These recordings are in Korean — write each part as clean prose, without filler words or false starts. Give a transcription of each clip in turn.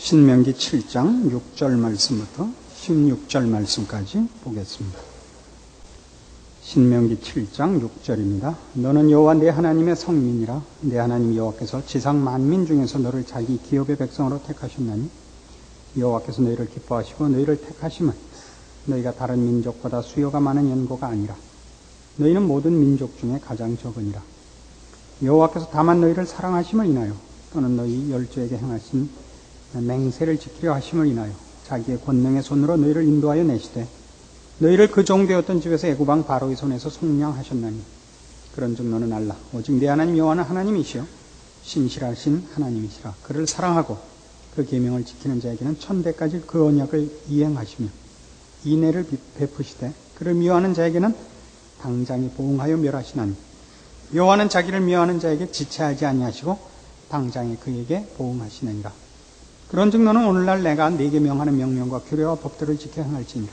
신명기 7장 6절 말씀부터 16절 말씀까지 보겠습니다. 신명기 7장 6절입니다. 너는 여호와 내 하나님의 성민이라. 내 하나님 여호와께서 지상 만민 중에서 너를 자기 기업의 백성으로 택하셨나니 여호와께서 너희를 기뻐하시고 너희를 택하심은 너희가 다른 민족보다 수요가 많은 연고가 아니라 너희는 모든 민족 중에 가장 적으니라. 여호와께서 다만 너희를 사랑하심을 인하여 또는 너희 열조에게 행하신 맹세를 지키려 하심을 인하여 자기의 권능의 손으로 너희를 인도하여 내시되 너희를 그 종되었던 집에서 애굽왕 바로의 손에서 속량하셨나니 그런즉 너는 알라. 오직 내 하나님 여호와는 하나님이시여 신실하신 하나님이시라. 그를 사랑하고 그 계명을 지키는 자에게는 천대까지 그 언약을 이행하시며 인애를 베푸시되 그를 미워하는 자에게는 당장에 보응하여 멸하시나니 여호와는 자기를 미워하는 자에게 지체하지 아니하시고 당장에 그에게 보응하시느니라. 그런즉 너는 오늘날 내가 네게 명하는 명령과 규례와 법도를 지켜 행할지니라.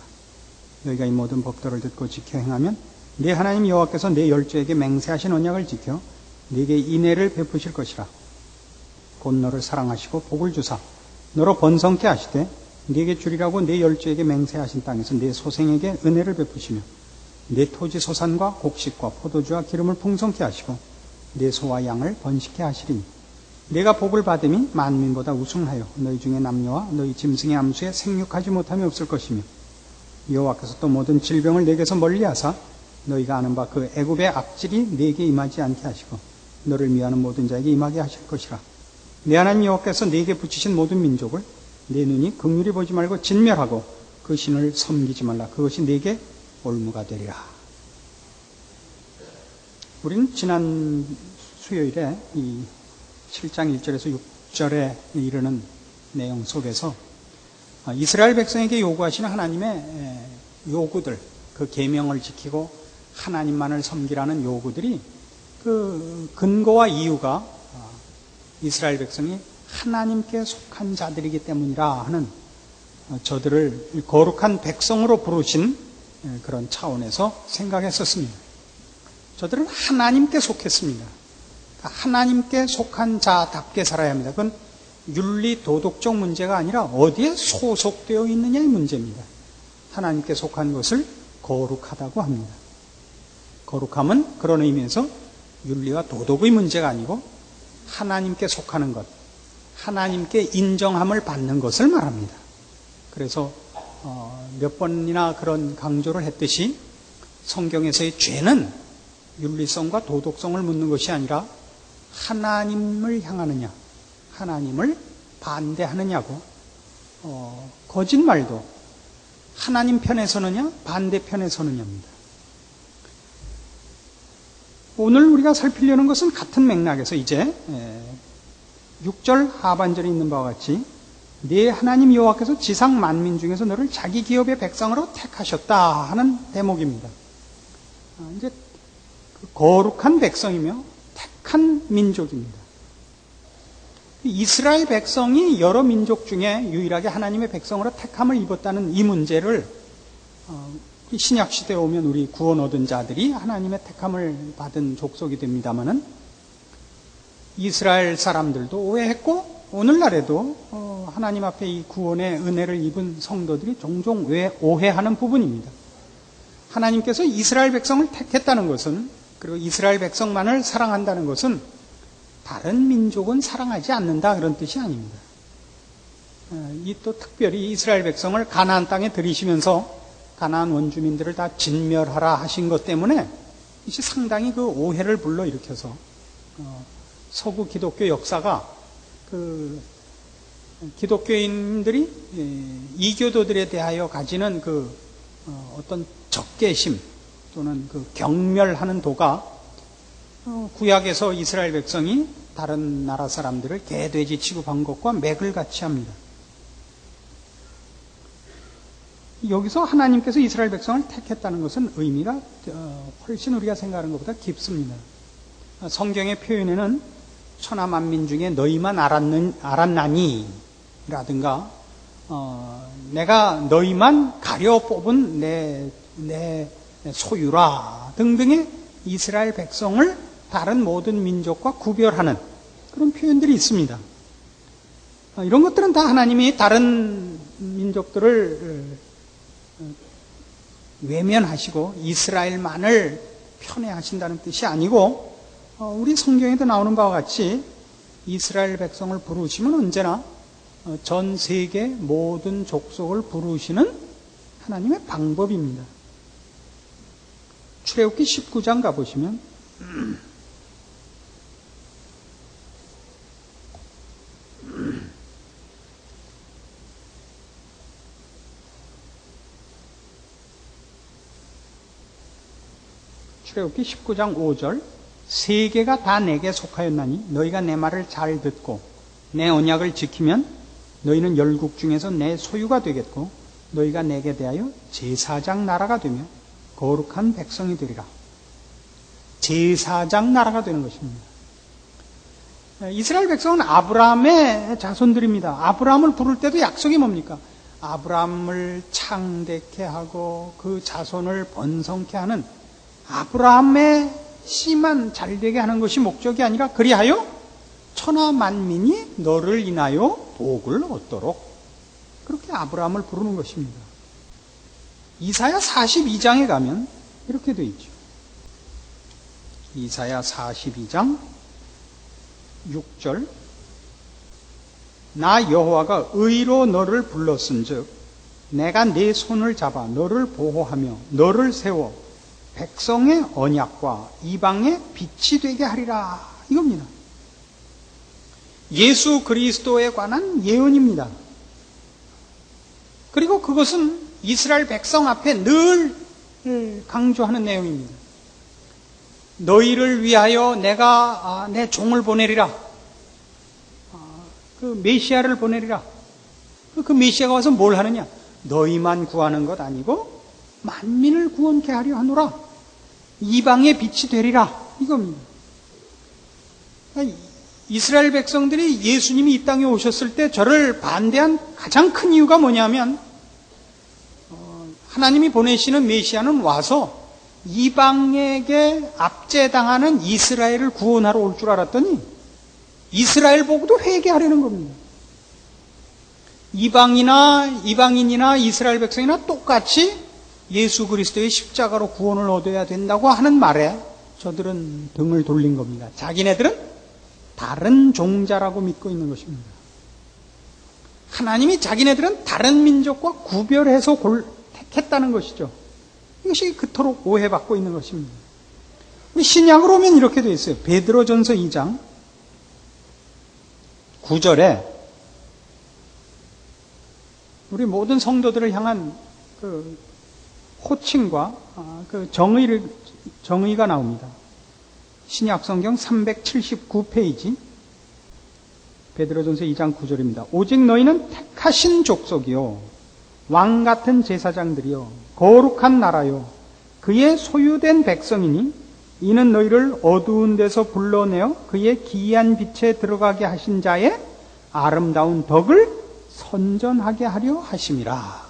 너희가 이 모든 법도를 듣고 지켜 행하면 네 하나님 여호와께서 네 열조에게 맹세하신 언약을 지켜 네게 인애를 베푸실 것이라. 곧 너를 사랑하시고 복을 주사 너로 번성케 하시되 네게 주리라고 네 열조에게 맹세하신 땅에서 네 소생에게 은혜를 베푸시며 네 토지 소산과 곡식과 포도주와 기름을 풍성케 하시고 네 소와 양을 번식케 하시리니 내가 복을 받음이 만민보다 우승하여 너희 중에 남녀와 너희 짐승의 암수에 생육하지 못함이 없을 것이며 여호와께서 또 모든 질병을 내게서 멀리하사 너희가 아는 바 그 애굽의 악질이 네게 임하지 않게 하시고 너를 미워하는 모든 자에게 임하게 하실 것이라. 내 하나님 여호와께서 네게 붙이신 모든 민족을 내 눈이 긍휼히 보지 말고 진멸하고 그 신을 섬기지 말라. 그것이 네게 올무가 되리라. 우리는 지난 수요일에 이 7장 1절에서 6절에 이르는 내용 속에서 이스라엘 백성에게 요구하시는 하나님의 요구들, 그 계명을 지키고 하나님만을 섬기라는 요구들이 그 근거와 이유가 이스라엘 백성이 하나님께 속한 자들이기 때문이라 하는 저들을 거룩한 백성으로 부르신 그런 차원에서 생각했었습니다. 저들은 하나님께 속했습니다. 하나님께 속한 자답게 살아야 합니다. 그건 윤리 도덕적 문제가 아니라 어디에 소속되어 있느냐의 문제입니다. 하나님께 속한 것을 거룩하다고 합니다. 거룩함은 그런 의미에서 윤리와 도덕의 문제가 아니고 하나님께 속하는 것, 하나님께 인정함을 받는 것을 말합니다. 그래서 몇 번이나 그런 강조를 했듯이 성경에서의 죄는 윤리성과 도덕성을 묻는 것이 아니라 하나님을 향하느냐, 하나님을 반대하느냐고, 거짓말도 하나님 편에 서느냐, 반대편에 서느냐입니다. 오늘 우리가 살피려는 것은 같은 맥락에서 이제 6절 하반절에 있는 바와 같이 네 하나님 여호와께서 지상 만민 중에서 너를 자기 기업의 백성으로 택하셨다 하는 대목입니다. 이제 거룩한 백성이며 택한 민족입니다. 이스라엘 백성이 여러 민족 중에 유일하게 하나님의 백성으로 택함을 입었다는 이 문제를 신약 시대에 오면 우리 구원 얻은 자들이 하나님의 택함을 받은 족속이 됩니다마는 이스라엘 사람들도 오해했고 오늘날에도 하나님 앞에 이 구원의 은혜를 입은 성도들이 종종 오해하는 부분입니다. 하나님께서 이스라엘 백성을 택했다는 것은, 그리고 이스라엘 백성만을 사랑한다는 것은 다른 민족은 사랑하지 않는다 그런 뜻이 아닙니다. 이 또 특별히 이스라엘 백성을 가나안 땅에 들이시면서 가나안 원주민들을 다 진멸하라 하신 것 때문에 이제 상당히 그 오해를 불러일으켜서 서구 기독교 역사가 그 기독교인들이 이교도들에 대하여 가지는 그 어떤 적개심 또는 그 경멸하는 도가 구약에서 이스라엘 백성이 다른 나라 사람들을 개돼지 취급한 것과 맥을 같이 합니다. 여기서 하나님께서 이스라엘 백성을 택했다는 것은 의미가 훨씬 우리가 생각하는 것보다 깊습니다. 성경의 표현에는 천하 만민 중에 너희만 알았나니 라든가 내가 너희만 가려 뽑은 내 소유라 등등의 이스라엘 백성을 다른 모든 민족과 구별하는 그런 표현들이 있습니다. 이런 것들은 다 하나님이 다른 민족들을 외면하시고 이스라엘만을 편애하신다는 뜻이 아니고, 우리 성경에도 나오는 바와 같이 이스라엘 백성을 부르시면 언제나 전 세계 모든 족속을 부르시는 하나님의 방법입니다. 출애굽기 19장 가보시면 출애굽기 19장 5절, 세계가 다 내게 속하였나니 너희가 내 말을 잘 듣고 내 언약을 지키면 너희는 열국 중에서 내 소유가 되겠고 너희가 내게 대하여 제사장 나라가 되며 거룩한 백성이 되리라. 제사장 나라가 되는 것입니다. 이스라엘 백성은 아브라함의 자손들입니다. 아브라함을 부를 때도 약속이 뭡니까? 아브라함을 창대케 하고 그 자손을 번성케 하는 아브라함의 씨만 잘되게 하는 것이 목적이 아니라 그리하여 천하 만민이 너를 인하여 복을 얻도록, 그렇게 아브라함을 부르는 것입니다. 이사야 42장에 가면 이렇게 되어 있죠. 이사야 42장 6절, 나 여호와가 의로 너를 불렀은즉 내가 네 손을 잡아 너를 보호하며 너를 세워 백성의 언약과 이방의 빛이 되게 하리라, 이겁니다. 예수 그리스도에 관한 예언입니다. 그리고 그것은 이스라엘 백성 앞에 늘 강조하는 내용입니다. 너희를 위하여 내가 내 종을 보내리라. 그 메시아를 보내리라. 그 메시아가 와서 뭘 하느냐? 너희만 구하는 것 아니고 만민을 구원케 하려 하노라. 이방의 빛이 되리라, 이겁니다. 이스라엘 백성들이 예수님이 이 땅에 오셨을 때 저를 반대한 가장 큰 이유가 뭐냐면, 하나님이 보내시는 메시아는 와서 이방에게 압제당하는 이스라엘을 구원하러 올 줄 알았더니 이스라엘 보고도 회개하려는 겁니다. 이방인이나 이스라엘 백성이나 똑같이 예수 그리스도의 십자가로 구원을 얻어야 된다고 하는 말에 저들은 등을 돌린 겁니다. 자기네들은 다른 종자라고 믿고 있는 것입니다. 하나님이 자기네들은 다른 민족과 구별해서 택했다는 것이죠. 이것이 그토록 오해받고 있는 것입니다. 우리 신약으로 오면 이렇게 되어 있어요. 베드로전서 2장 9절에 우리 모든 성도들을 향한 그 호칭과 그 정의가 나옵니다. 신약 성경 379페이지 베드로전서 2장 9절입니다. 오직 너희는 택하신 족속이요 왕 같은 제사장들이요 거룩한 나라요 그의 소유된 백성이니 이는 너희를 어두운 데서 불러내어 그의 기이한 빛에 들어가게 하신 자의 아름다운 덕을 선전하게 하려 하심이라.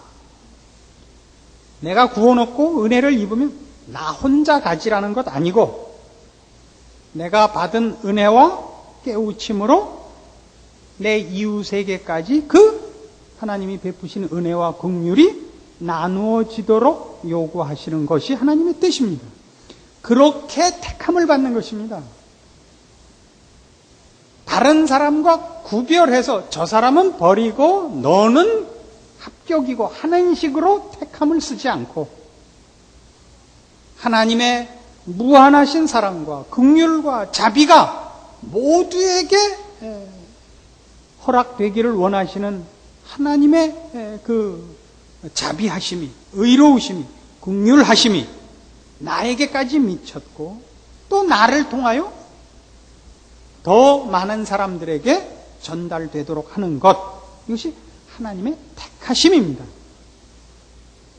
내가 구원 얻고 은혜를 입으면 나 혼자 가지라는 것 아니고 내가 받은 은혜와 깨우침으로 내 이웃에게까지 그 하나님이 베푸신 은혜와 긍휼이 나누어지도록 요구하시는 것이 하나님의 뜻입니다. 그렇게 택함을 받는 것입니다. 다른 사람과 구별해서 저 사람은 버리고 너는 합격이고 하는 식으로 택함을 쓰지 않고 하나님의 무한하신 사랑과 긍휼과 자비가 모두에게 허락되기를 원하시는 하나님의 그 자비하심이, 의로우심이, 긍휼하심이 나에게까지 미쳤고 또 나를 통하여 더 많은 사람들에게 전달되도록 하는 것, 이것이 하나님의 택하심입니다.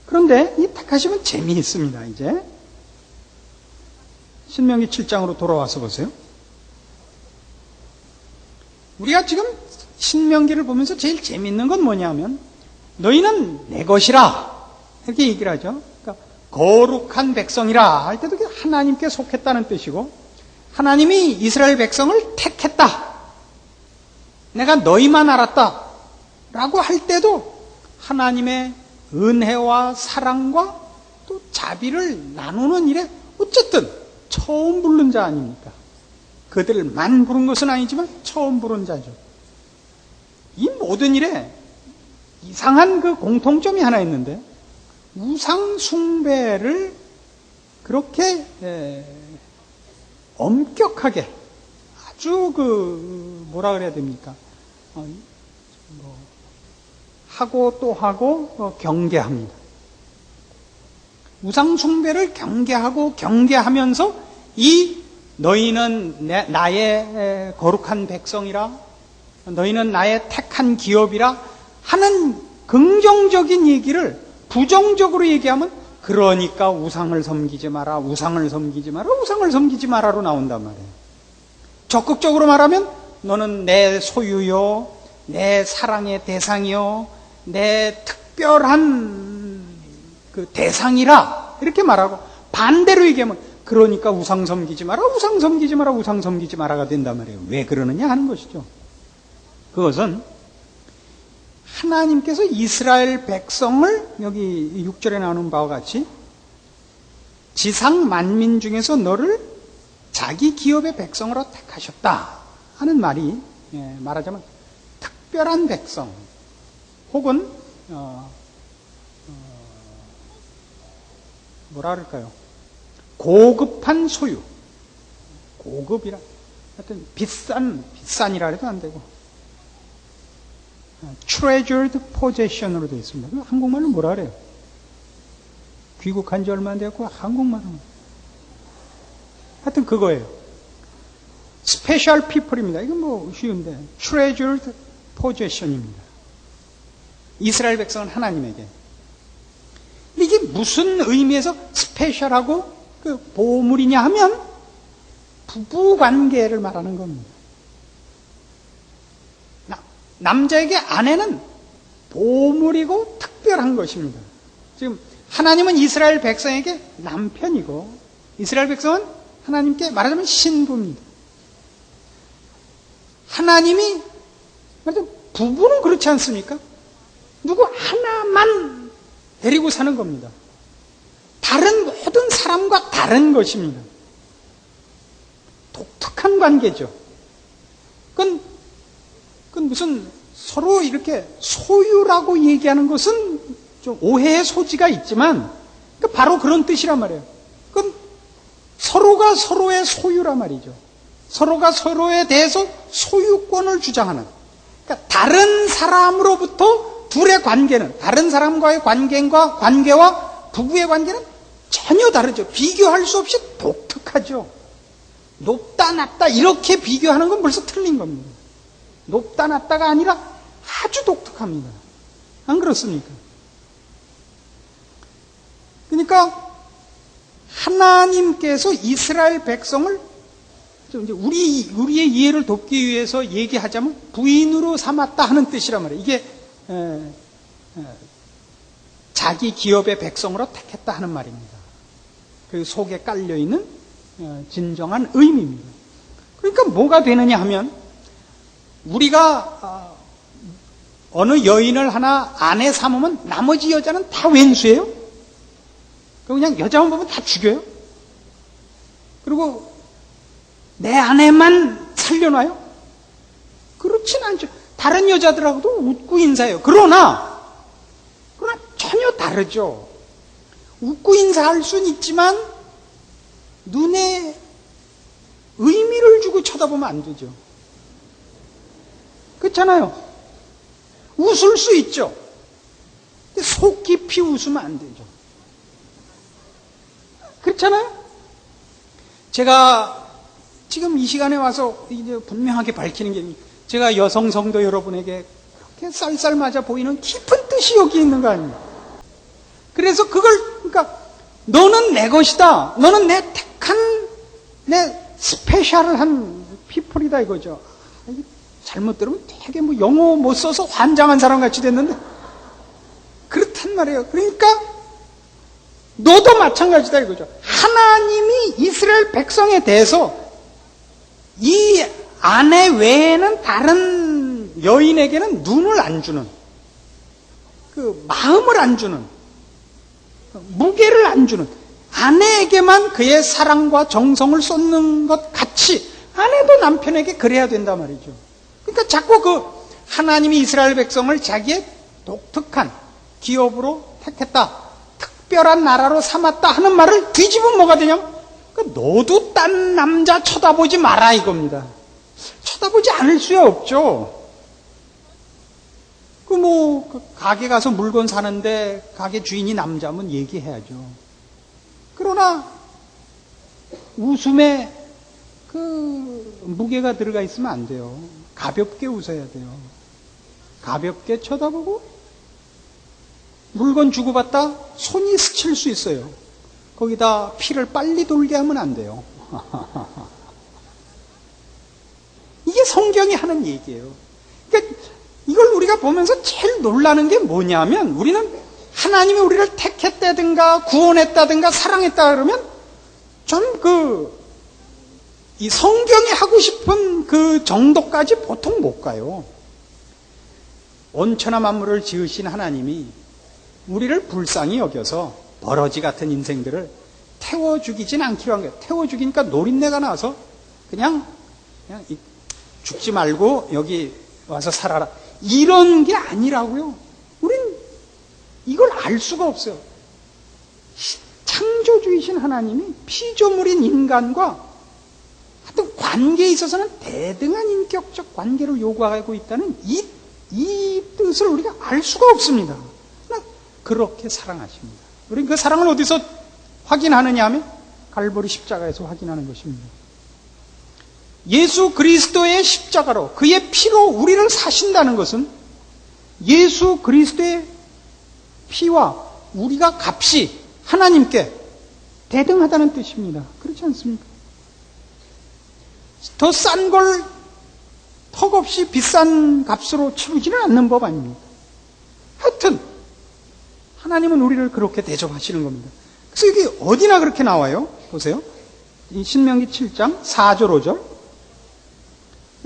그런데 이 택하심은 재미있습니다. 이제 신명기 7장으로 돌아와서 보세요. 우리가 지금 신명기를 보면서 제일 재미있는 건 뭐냐면 너희는 내 것이라 이렇게 얘기를 하죠. 그러니까 거룩한 백성이라 할 때도 하나님께 속했다는 뜻이고 하나님이 이스라엘 백성을 택했다. 내가 너희만 알았다 라고 할 때도 하나님의 은혜와 사랑과 또 자비를 나누는 일에 어쨌든 처음 부른 자 아닙니까? 그들만 부른 것은 아니지만 처음 부른 자죠. 이 모든 일에 이상한 그 공통점이 하나 있는데, 우상 숭배를 그렇게 엄격하게 아주 뭐라 그래야 됩니까? 하고 또 하고 경계합니다. 우상 숭배를 경계하고 경계하면서 너희는 나의 거룩한 백성이라, 너희는 나의 택한 기업이라 하는 긍정적인 얘기를 부정적으로 얘기하면, 그러니까 우상을 섬기지 마라, 우상을 섬기지 마라, 우상을 섬기지 마라로 나온단 말이에요. 적극적으로 말하면 너는 내 소유요, 내 사랑의 대상이요, 내 특별한 그 대상이라 이렇게 말하고, 반대로 얘기하면 그러니까 우상 섬기지 마라, 우상 섬기지 마라, 우상 섬기지 마라가 된단 말이에요. 왜 그러느냐 하는 것이죠. 그것은 하나님께서 이스라엘 백성을 여기 6절에 나오는 바와 같이 지상 만민 중에서 너를 자기 기업의 백성으로 택하셨다 하는 말이, 말하자면 특별한 백성 혹은 뭐라 그럴까요? 고급한 소유, 고급이라 하여튼 비싼이라 해도 안 되고 treasured possession으로 되어 있습니다. 한국말로 뭐라 그래요? 귀국한 지 얼마 안 되었고 한국말로 하여튼 그거예요. special people입니다. 이건 뭐 쉬운데 treasured possession입니다. 이스라엘 백성은 하나님에게. 이게 무슨 의미에서 스페셜하고 그 보물이냐 하면 부부 관계를 말하는 겁니다. 남자에게 아내는 보물이고 특별한 것입니다. 지금 하나님은 이스라엘 백성에게 남편이고, 이스라엘 백성은 하나님께 말하자면 신부입니다. 하나님이 말하자면 부부는 그렇지 않습니까? 누구 하나만 데리고 사는 겁니다. 다른 모든 사람과 다른 것입니다. 독특한 관계죠. 그건 무슨 서로 이렇게 소유라고 얘기하는 것은 좀 오해의 소지가 있지만 바로 그런 뜻이란 말이에요. 그건 서로가 서로의 소유란 말이죠. 서로가 서로에 대해서 소유권을 주장하는, 그러니까 다른 사람으로부터 둘의 관계는, 다른 사람과의 관계와 부부의 관계는 전혀 다르죠. 비교할 수 없이 독특하죠. 높다 낮다 이렇게 비교하는 건 벌써 틀린 겁니다. 높다 낮다가 아니라 아주 독특합니다. 안 그렇습니까? 그러니까 하나님께서 이스라엘 백성을 이제 우리의 이해를 돕기 위해서 얘기하자면 부인으로 삼았다 하는 뜻이란 말이에요. 이게 자기 기업의 백성으로 택했다 하는 말입니다. 그 속에 깔려있는 진정한 의미입니다. 그러니까 뭐가 되느냐 하면, 우리가 어느 여인을 하나 아내 삼으면 나머지 여자는 다 왼수예요? 그냥 여자만 보면 다 죽여요? 그리고 내 아내만 살려놔요? 그렇진 않죠. 다른 여자들하고도 웃고 인사해요. 그러나 전혀 다르죠. 웃고 인사할 수는 있지만 눈에 의미를 주고 쳐다보면 안 되죠. 그렇잖아요. 웃을 수 있죠. 근데 속 깊이 웃으면 안 되죠. 그렇잖아요. 제가 지금 이 시간에 와서 이제 분명하게 밝히는 게, 제가 여성 성도 여러분에게 그렇게 쌀쌀 맞아 보이는 깊은 뜻이 여기 있는 거 아닙니까? 그래서 그러니까 너는 내 것이다, 너는 내 택한, 내 스페셜한 피플이다 이거죠. 잘못 들으면 되게 영어 못 써서 환장한 사람 같이 됐는데 그렇단 말이에요. 그러니까 너도 마찬가지다 이거죠. 하나님이 이스라엘 백성에 대해서 이 아내 외에는 다른 여인에게는 눈을 안 주는, 마음을 안 주는, 무게를 안 주는, 아내에게만 그의 사랑과 정성을 쏟는 것 같이 아내도 남편에게 그래야 된단 말이죠. 그러니까 자꾸 하나님이 이스라엘 백성을 자기의 독특한 기업으로 택했다, 특별한 나라로 삼았다 하는 말을 뒤집으면 뭐가 되냐면, 너도 딴 남자 쳐다보지 마라 이겁니다. 쳐다보지 않을 수야 없죠. 가게 가서 물건 사는데 가게 주인이 남자면 얘기해야죠. 그러나 웃음에 무게가 들어가 있으면 안 돼요. 가볍게 웃어야 돼요. 가볍게 쳐다보고, 물건 주고받다 손이 스칠 수 있어요. 거기다 피를 빨리 돌게 하면 안 돼요. 이게 성경이 하는 얘기예요. 그러니까 이걸 우리가 보면서 제일 놀라는 게 뭐냐면, 우리는 하나님이 우리를 택했다든가 구원했다든가 사랑했다 그러면 좀 이 성경이 하고 싶은 그 정도까지 보통 못 가요. 온천하 만물을 지으신 하나님이 우리를 불쌍히 여겨서 버러지 같은 인생들을 태워 죽이진 않기로 한 거예요. 태워 죽이니까 노린내가 나서 그냥 죽지 말고 여기 와서 살아라, 이런 게 아니라고요. 우린 이걸 알 수가 없어요. 창조주이신 하나님이 피조물인 인간과 하여튼 관계에 있어서는 대등한 인격적 관계를 요구하고 있다는 이 뜻을 우리가 알 수가 없습니다. 그렇게 사랑하십니다. 우리는 그 사랑을 어디서 확인하느냐 하면 갈보리 십자가에서 확인하는 것입니다. 예수 그리스도의 십자가로, 그의 피로 우리를 사신다는 것은 예수 그리스도의 피와 우리가 값이 하나님께 대등하다는 뜻입니다. 그렇지 않습니까? 더 싼 걸 턱없이 비싼 값으로 치르지는 않는 법 아닙니까? 하여튼 하나님은 우리를 그렇게 대접하시는 겁니다. 그래서 이게 어디나 그렇게 나와요. 보세요. 이 신명기 7장 4절 5절.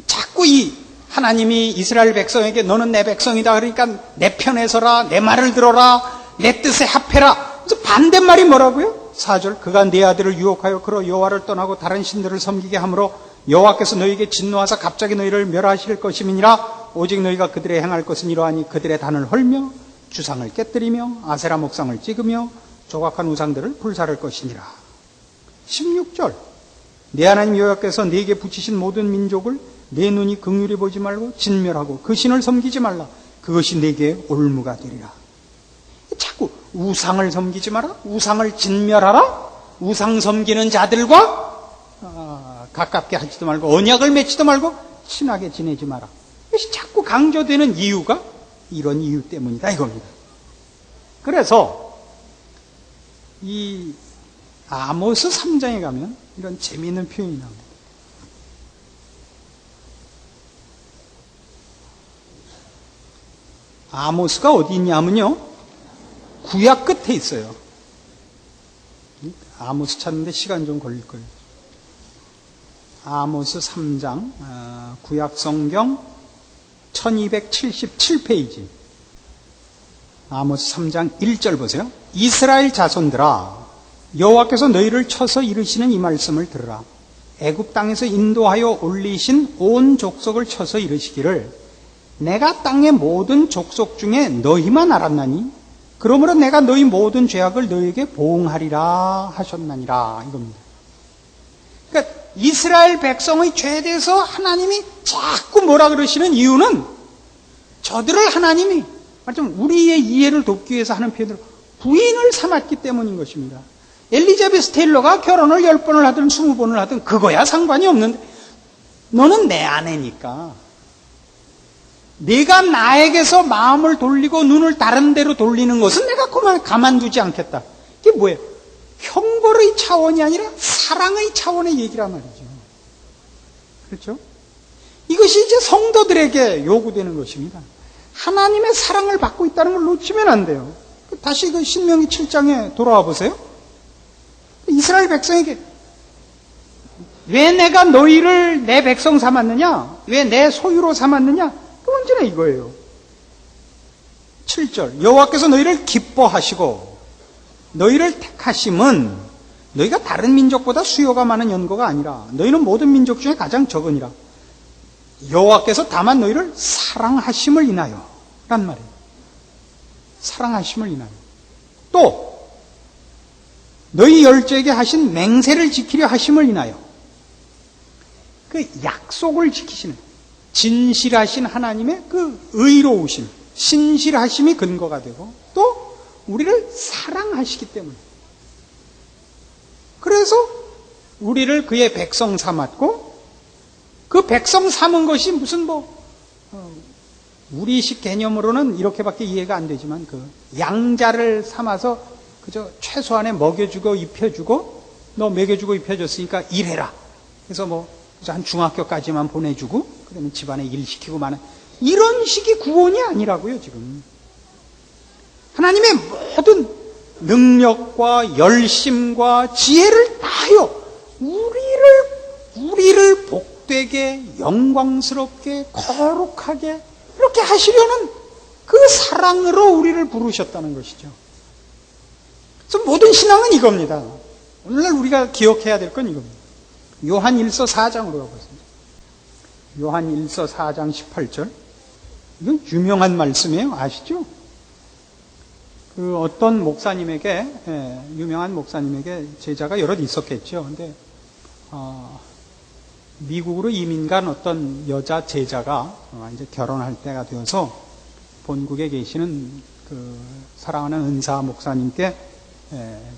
자꾸 이 하나님이 이스라엘 백성에게 너는 내 백성이다 그러니까 내 편에 서라, 내 말을 들어라, 내 뜻에 합해라. 그래서 반대말이 뭐라고요? 4절. 그가 네 아들을 유혹하여 그로 여호와를 떠나고 다른 신들을 섬기게 하므로 여호와께서 너희에게 진노하사 갑자기 너희를 멸하실 것임이니라. 오직 너희가 그들의 행할 것은 이러하니 그들의 단을 헐며 주상을 깨뜨리며 아세라 목상을 찍으며 조각한 우상들을 불사를 것이니라. 16절. 네 하나님 여호와께서 네게 붙이신 모든 민족을 내 눈이 긍휼히 보지 말고 진멸하고 그 신을 섬기지 말라. 그것이 네게 올무가 되리라. 자꾸 우상을 섬기지 마라, 우상을 진멸하라, 우상 섬기는 자들과 가깝게 하지도 말고 언약을 맺지도 말고 친하게 지내지 마라. 이것이 자꾸 강조되는 이유가 이런 이유 때문이다 이겁니다. 그래서 이 아모스 3장에 가면 이런 재미있는 표현이 나옵니다. 아모스가 어디 있냐면요, 구약 끝에 있어요. 아모스 찾는데 시간 좀 걸릴 거예요. 아모스 3장, 구약 성경 1277페이지. 아모스 3장 1절 보세요. 이스라엘 자손들아, 여호와께서 너희를 쳐서 이르시는 이 말씀을 들으라. 애굽 땅에서 인도하여 올리신 온 족속을 쳐서 이르시기를 내가 땅의 모든 족속 중에 너희만 알았나니 그러므로 내가 너희 모든 죄악을 너희에게 보응하리라 하셨나니라 이겁니다. 그러니까 이스라엘 백성의 죄에 대해서 하나님이 자꾸 뭐라 그러시는 이유는 저들을 하나님이 말하자면 우리의 이해를 돕기 위해서 하는 표현으로 부인을 삼았기 때문인 것입니다. 엘리자베스 테일러가 결혼을 10번을 하든 20번을 하든 그거야 상관이 없는데 너는 내 아내니까 내가 나에게서 마음을 돌리고 눈을 다른 데로 돌리는 것은 내가 가만두지 않겠다. 이게 뭐예요? 형벌의 차원이 아니라 사랑의 차원의 얘기란 말이죠. 그렇죠? 이것이 이제 성도들에게 요구되는 것입니다. 하나님의 사랑을 받고 있다는 걸 놓치면 안 돼요. 다시 그 신명기 7장에 돌아와 보세요. 이스라엘 백성에게 왜 내가 너희를 내 백성 삼았느냐? 왜 내 소유로 삼았느냐? 그럼 문제는 이거예요. 7절 여호와께서 너희를 기뻐하시고 너희를 택하심은 너희가 다른 민족보다 수요가 많은 연고가 아니라 너희는 모든 민족 중에 가장 적으니라. 여호와께서 다만 너희를 사랑하심을 인하여 란 말이에요. 사랑하심을 인하여. 또 너희 열조에게 하신 맹세를 지키려 하심을 인하여 그 약속을 지키시는 진실하신 하나님의 그 의로우심, 신실하심이 근거가 되고 또 우리를 사랑하시기 때문에 그래서 우리를 그의 백성 삼았고 그 백성 삼은 것이 무슨 우리식 개념으로는 이렇게밖에 이해가 안 되지만 그 양자를 삼아서 그저 최소한의 먹여주고 입혀주고 너 먹여주고 입혀줬으니까 일해라. 그래서 한 중학교까지만 보내주고 그러면 집안에 일 시키고 마는 이런 식의 구원이 아니라고요. 지금 하나님의 모든 능력과 열심과 지혜를 다하여 우리를 복되게 영광스럽게 거룩하게 이렇게 하시려는 그 사랑으로 우리를 부르셨다는 것이죠. 그래서 모든 신앙은 이겁니다. 오늘날 우리가 기억해야 될 건 이겁니다. 요한 1서 4장으로 가보겠습니다. 요한 1서 4장 18절. 이건 유명한 말씀이에요. 아시죠? 그 어떤 목사님에게, 유명한 목사님에게 제자가 여럿 있었겠죠. 근데, 미국으로 이민 간 어떤 여자 제자가 이제 결혼할 때가 되어서 본국에 계시는 그 사랑하는 은사 목사님께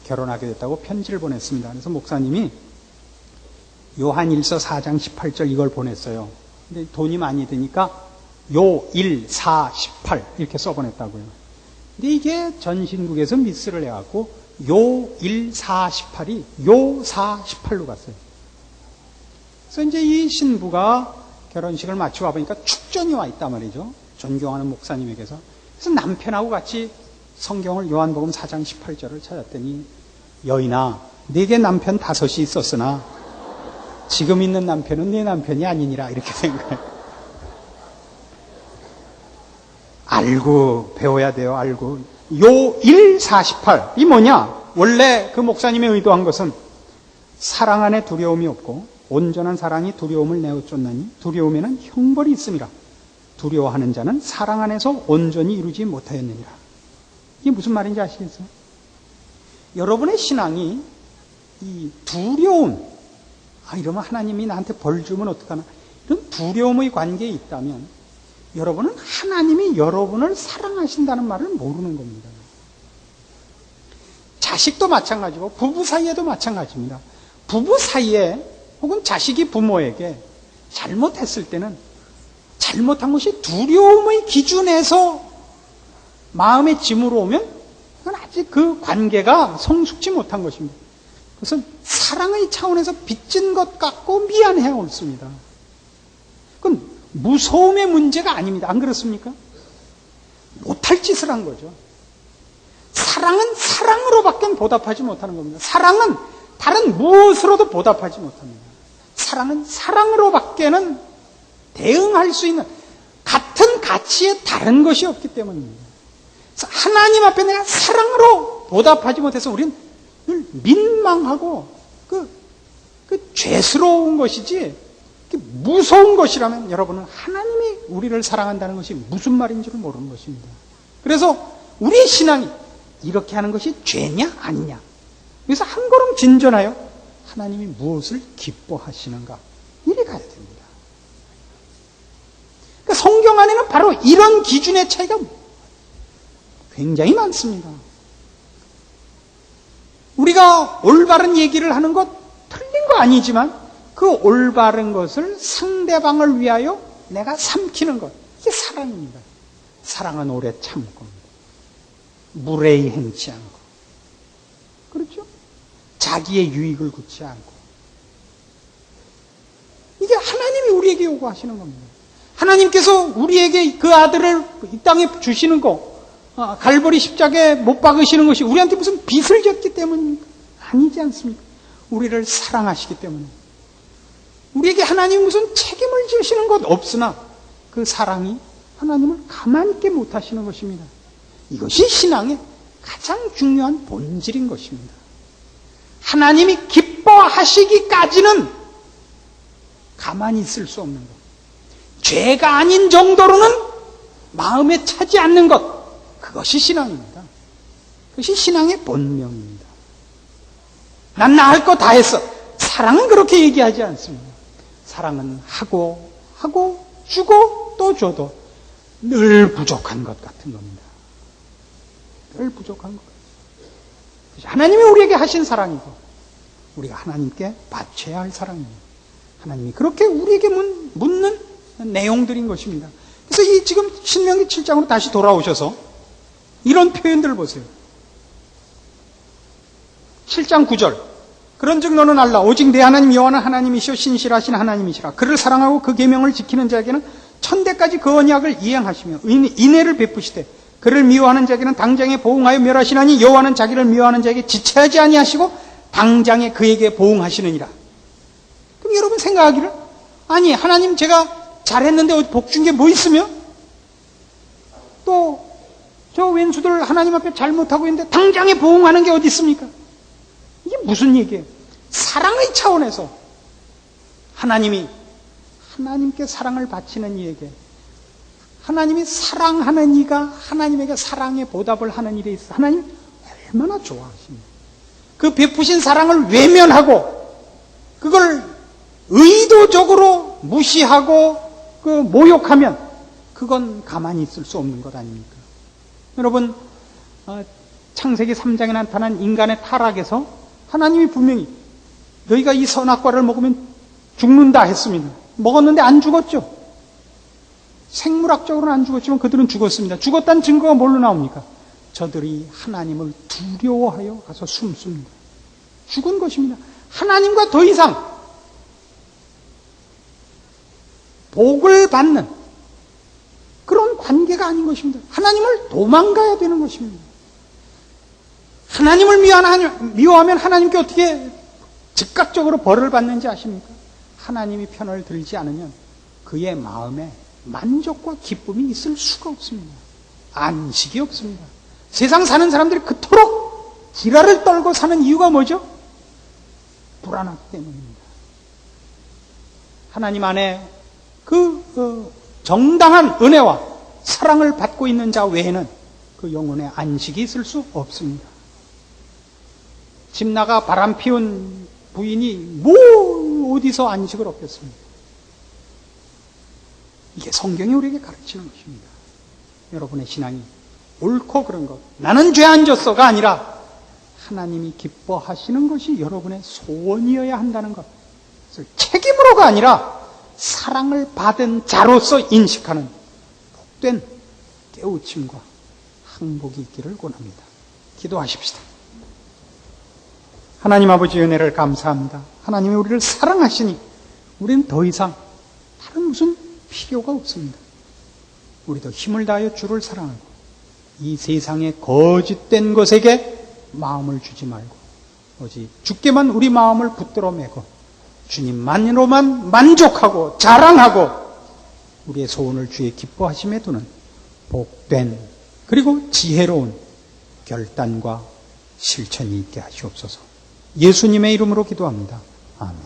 결혼하게 됐다고 편지를 보냈습니다. 그래서 목사님이 요한 1서 4장 18절 이걸 보냈어요. 근데 돈이 많이 드니까 요 1, 4, 18 이렇게 써보냈다고요. 근데 이게 전신국에서 미스를 해갖고 요 1, 4, 18이 요 4, 18로 갔어요. 그래서 이제 이 신부가 결혼식을 마치고 와보니까 축전이 와 있단 말이죠. 존경하는 목사님에게서. 그래서 남편하고 같이 성경을 요한복음 4장 18절을 찾았더니 여인아 네게 남편 5이 있었으나 지금 있는 남편은 네 남편이 아니니라 이렇게 된 거예요. 알고 배워야 돼요. 알고. 요 1, 4, 18 이 뭐냐? 원래 그 목사님의 의도한 것은 사랑 안에 두려움이 없고 온전한 사랑이 두려움을 내어쫓나니 두려움에는 형벌이 있음이라. 두려워하는 자는 사랑 안에서 온전히 이루지 못하였느니라. 이게 무슨 말인지 아시겠어요? 여러분의 신앙이 이 두려움, 이러면 하나님이 나한테 벌 주면 어떡하나, 이런 두려움의 관계에 있다면 여러분은 하나님이 여러분을 사랑하신다는 말을 모르는 겁니다. 자식도 마찬가지고 부부 사이에도 마찬가지입니다. 부부 사이에 혹은 자식이 부모에게 잘못했을 때는 잘못한 것이 두려움의 기준에서 마음의 짐으로 오면 그건 아직 그 관계가 성숙지 못한 것입니다. 그것은 사랑의 차원에서 빚진 것 같고 미안해야 옳습니다. 그건 무서움의 문제가 아닙니다. 안 그렇습니까? 못할 짓을 한 거죠. 사랑은 사랑으로밖에 보답하지 못하는 겁니다. 사랑은 다른 무엇으로도 보답하지 못합니다. 사랑은 사랑으로밖에는 대응할 수 있는 같은 가치에 다른 것이 없기 때문입니다. 하나님 앞에 내가 사랑으로 보답하지 못해서 우리는 늘 민망하고 그 죄스러운 것이지 무서운 것이라면 여러분은 하나님이 우리를 사랑한다는 것이 무슨 말인지를 모르는 것입니다. 그래서 우리의 신앙이 이렇게 하는 것이 죄냐 아니냐. 그래서 한 걸음 진전하여 하나님이 무엇을 기뻐하시는가 이리 가야 됩니다. 그러니까 성경 안에는 바로 이런 기준의 차이가 굉장히 많습니다. 우리가 올바른 얘기를 하는 것 틀린 거 아니지만 그 올바른 것을 상대방을 위하여 내가 삼키는 것 이게 사랑입니다. 사랑은 오래 참고 무례히 행치 않고 그렇죠? 자기의 유익을 굳지 않고 이게 하나님이 우리에게 요구하시는 겁니다. 하나님께서 우리에게 그 아들을 이 땅에 주시는 거 갈보리 십자가에 못 박으시는 것이 우리한테 무슨 빚을 졌기 때문입니까? 아니지 않습니까? 우리를 사랑하시기 때문에 우리에게 하나님이 무슨 책임을 지시는 것 없으나 그 사랑이 하나님을 가만히 있게 못하시는 것입니다. 이것이 신앙의 가장 중요한 본질인 것입니다. 하나님이 기뻐하시기까지는 가만히 있을 수 없는 것. 죄가 아닌 정도로는 마음에 차지 않는 것. 그것이 신앙입니다. 그것이 신앙의 본명입니다. 난 나 할 거 다 했어. 사랑은 그렇게 얘기하지 않습니다. 사랑은 하고 주고 또 줘도 늘 부족한 것 같은 겁니다. 늘 부족한 것. 하나님이 우리에게 하신 사랑이고 우리가 하나님께 바쳐야 할 사랑입니다. 하나님이 그렇게 우리에게 묻는 내용들인 것입니다. 그래서 이 지금 신명기 7장으로 다시 돌아오셔서 이런 표현들을 보세요. 7장 9절. 그런즉 너는 알라 오직 내 하나님 여호와는 하나님이시오 신실하신 하나님이시라. 그를 사랑하고 그 계명을 지키는 자에게는 천대까지 그 언약을 이행하시며 인애를 베푸시되 그를 미워하는 자에게는 당장에 보응하여 멸하시나니 여호와는 자기를 미워하는 자에게 지체하지 아니하시고 당장에 그에게 보응하시느니라. 그럼 여러분 생각하기를 아니 하나님 제가 잘했는데 어디 복 준 게 뭐 있으며 또 저 왼수들 하나님 앞에 잘못하고 있는데 당장에 보응하는 게 어디 있습니까? 이게 무슨 얘기예요? 사랑의 차원에서 하나님께 사랑을 바치는 이에게 하나님이 사랑하는 이가 하나님에게 사랑의 보답을 하는 일에 있어 하나님 얼마나 좋아하십니까? 그 베푸신 사랑을 외면하고 그걸 의도적으로 무시하고 그 모욕하면 그건 가만히 있을 수 없는 것 아닙니까? 여러분 창세기 3장에 나타난 인간의 타락에서 하나님이 분명히 너희가 이 선악과를 먹으면 죽는다 했습니다. 먹었는데 안 죽었죠. 생물학적으로는 안 죽었지만 그들은 죽었습니다. 죽었다는 증거가 뭘로 나옵니까? 저들이 하나님을 두려워하여 가서 숨습니다. 죽은 것입니다. 하나님과 더 이상 복을 받는 그런 관계가 아닌 것입니다. 하나님을 도망가야 되는 것입니다. 하나님을 미워하면 하나님께 어떻게 즉각적으로 벌을 받는지 아십니까? 하나님이 편을 들지 않으면 그의 마음에 만족과 기쁨이 있을 수가 없습니다. 안식이 없습니다. 세상 사는 사람들이 그토록 지랄을 떨고 사는 이유가 뭐죠? 불안하기 때문입니다. 하나님 안에 정당한 은혜와 사랑을 받고 있는 자 외에는 그 영혼에 안식이 있을 수 없습니다. 집 나가 바람 피운 부인이 어디서 안식을 얻겠습니까? 이게 성경이 우리에게 가르치는 것입니다. 여러분의 신앙이 옳고 그런 것, 나는 죄 안 졌어가 아니라 하나님이 기뻐하시는 것이 여러분의 소원이어야 한다는 것. 그래서 책임으로가 아니라 사랑을 받은 자로서 인식하는 복된 깨우침과 항복이 있기를 권합니다. 기도하십시다. 하나님 아버지 은혜를 감사합니다. 하나님이 우리를 사랑하시니 우리는 더 이상 다른 무슨 필요가 없습니다. 우리도 힘을 다하여 주를 사랑하고 이 세상의 거짓된 것에게 마음을 주지 말고 오직 주께만 우리 마음을 붙들어 매고 주님만으로만 만족하고 자랑하고 우리의 소원을 주의 기뻐하심에 두는 복된 그리고 지혜로운 결단과 실천이 있게 하시옵소서. 예수님의 이름으로 기도합니다. 아멘.